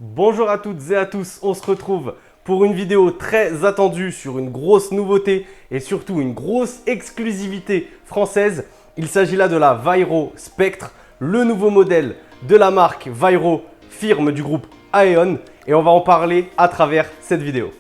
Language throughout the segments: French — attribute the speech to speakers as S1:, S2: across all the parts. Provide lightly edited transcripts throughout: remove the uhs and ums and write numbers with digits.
S1: Bonjour à toutes et à tous, on se retrouve pour une vidéo très attendue sur une grosse nouveauté et surtout une grosse exclusivité française. Il s'agit là de la Vairo Spectre, le nouveau modèle de la marque Vairo, firme du groupe Aeon, et on va en parler à travers cette vidéo.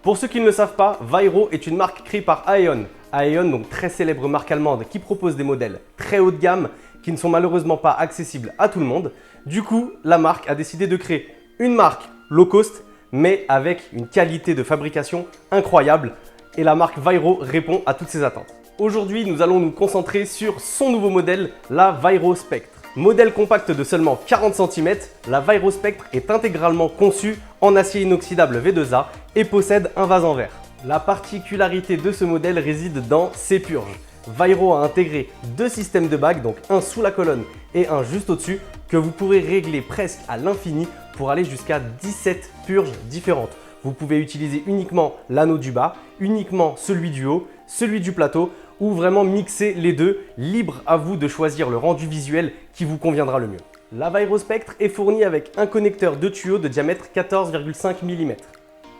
S1: Pour ceux qui ne le savent pas, Vairo est une marque créée par Aeon. Aeon, donc très célèbre marque allemande qui propose des modèles très haut de gamme qui ne sont malheureusement pas accessibles à tout le monde. Du coup, la marque a décidé de créer une marque low cost mais avec une qualité de fabrication incroyable et la marque Vairo répond à toutes ces attentes. Aujourd'hui, nous allons nous concentrer sur son nouveau modèle, la Vairo Spectre. Modèle compact de seulement 40 cm, la Vairo Spectre est intégralement conçue en acier inoxydable V2A et possède un vase en verre. La particularité de ce modèle réside dans ses purges. Vairo a intégré deux systèmes de bagues, donc un sous la colonne et un juste au-dessus, que vous pourrez régler presque à l'infini pour aller jusqu'à 17 purges différentes. Vous pouvez utiliser uniquement l'anneau du bas, uniquement celui du haut, celui du plateau, ou vraiment mixer les deux, libre à vous de choisir le rendu visuel qui vous conviendra le mieux. La Vairo Spectre est fournie avec un connecteur de tuyau de diamètre 14,5 mm.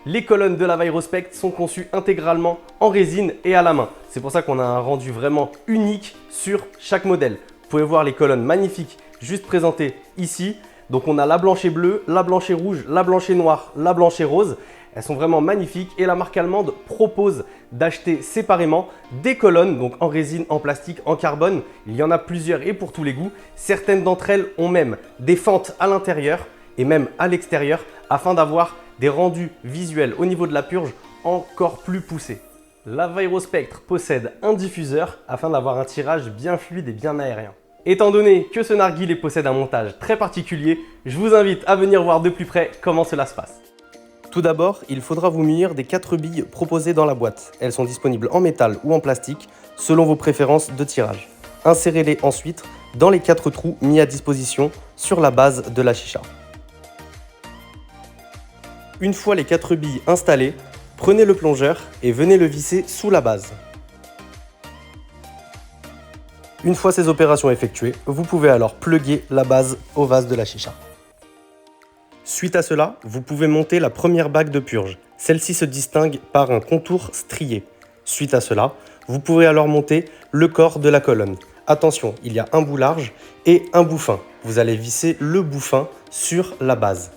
S1: Les colonnes de la Vairo Spectre sont conçues intégralement en résine et à la main. C'est pour ça qu'on a un rendu vraiment unique sur chaque modèle. Vous pouvez voir les colonnes magnifiques juste présentées ici. Donc on a la blanche et bleue, la blanche et rouge, la blanche et noire, la blanche et rose. Elles sont vraiment magnifiques et la marque allemande propose d'acheter séparément des colonnes, donc en résine, en plastique, en carbone. Il y en a plusieurs et pour tous les goûts. Certaines d'entre elles ont même des fentes à l'intérieur et même à l'extérieur afin d'avoir des rendus visuels au niveau de la purge encore plus poussés. La Vairo Spectre possède un diffuseur afin d'avoir un tirage bien fluide et bien aérien. Étant donné que ce narguilé possède un montage très particulier, je vous invite à venir voir de plus près comment cela se passe. Tout d'abord, il faudra vous munir des 4 billes proposées dans la boîte. Elles sont disponibles en métal ou en plastique, selon vos préférences de tirage. Insérez-les ensuite dans les 4 trous mis à disposition sur la base de la chicha. Une fois les 4 billes installées, prenez le plongeur et venez le visser sous la base. Une fois ces opérations effectuées, vous pouvez alors plugger la base au vase de la chicha. Suite à cela, vous pouvez monter la première bague de purge. Celle-ci se distingue par un contour strié. Suite à cela, vous pourrez alors monter le corps de la colonne. Attention, il y a un bout large et un bout fin. Vous allez visser le bout fin sur la base.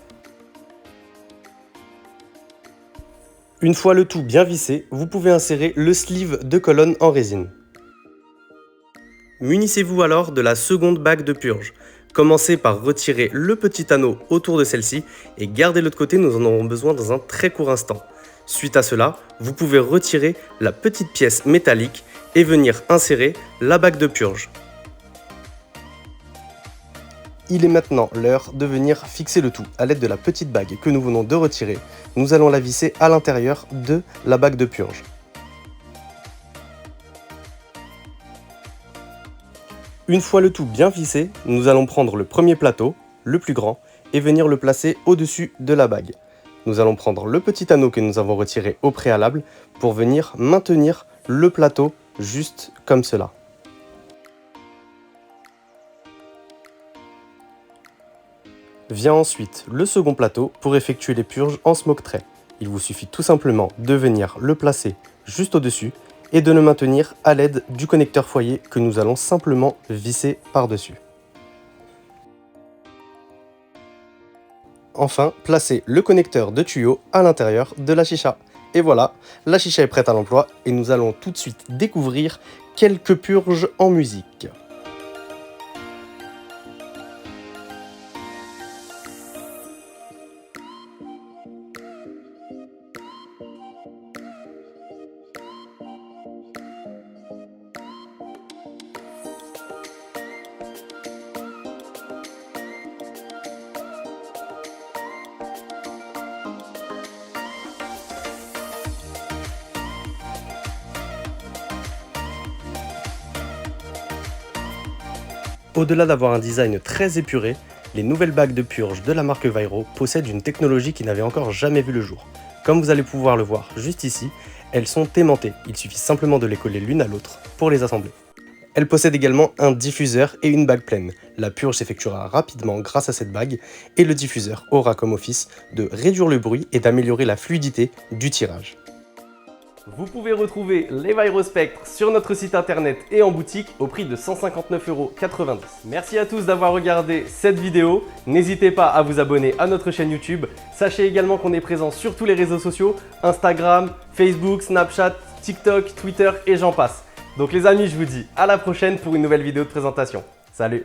S1: Une fois le tout bien vissé, vous pouvez insérer le sleeve de colonne en résine. Munissez-vous alors de la seconde bague de purge. Commencez par retirer le petit anneau autour de celle-ci et gardez l'autre côté, nous en aurons besoin dans un très court instant. Suite à cela, vous pouvez retirer la petite pièce métallique et venir insérer la bague de purge. Il est maintenant l'heure de venir fixer le tout à l'aide de la petite bague que nous venons de retirer. Nous allons la visser à l'intérieur de la bague de purge. Une fois le tout bien vissé, nous allons prendre le premier plateau, le plus grand, et venir le placer au-dessus de la bague. Nous allons prendre le petit anneau que nous avons retiré au préalable pour venir maintenir le plateau juste comme cela. Vient ensuite le second plateau pour effectuer les purges en smoke tray. Il vous suffit tout simplement de venir le placer juste au-dessus et de le maintenir à l'aide du connecteur foyer que nous allons simplement visser par-dessus. Enfin, placez le connecteur de tuyau à l'intérieur de la chicha. Et voilà, la chicha est prête à l'emploi et nous allons tout de suite découvrir quelques purges en musique. Au-delà d'avoir un design très épuré, les nouvelles bagues de purge de la marque Vairo possèdent une technologie qui n'avait encore jamais vu le jour. Comme vous allez pouvoir le voir juste ici, elles sont aimantées. Il suffit simplement de les coller l'une à l'autre pour les assembler. Elle possède également un diffuseur et une bague pleine. La purge s'effectuera rapidement grâce à cette bague et le diffuseur aura comme office de réduire le bruit et d'améliorer la fluidité du tirage. Vous pouvez retrouver les Virospectre sur notre site internet et en boutique au prix de 159,90 €. Merci à tous d'avoir regardé cette vidéo. N'hésitez pas à vous abonner à notre chaîne YouTube. Sachez également qu'on est présent sur tous les réseaux sociaux, Instagram, Facebook, Snapchat, TikTok, Twitter et j'en passe. Donc les amis, je vous dis à la prochaine pour une nouvelle vidéo de présentation. Salut!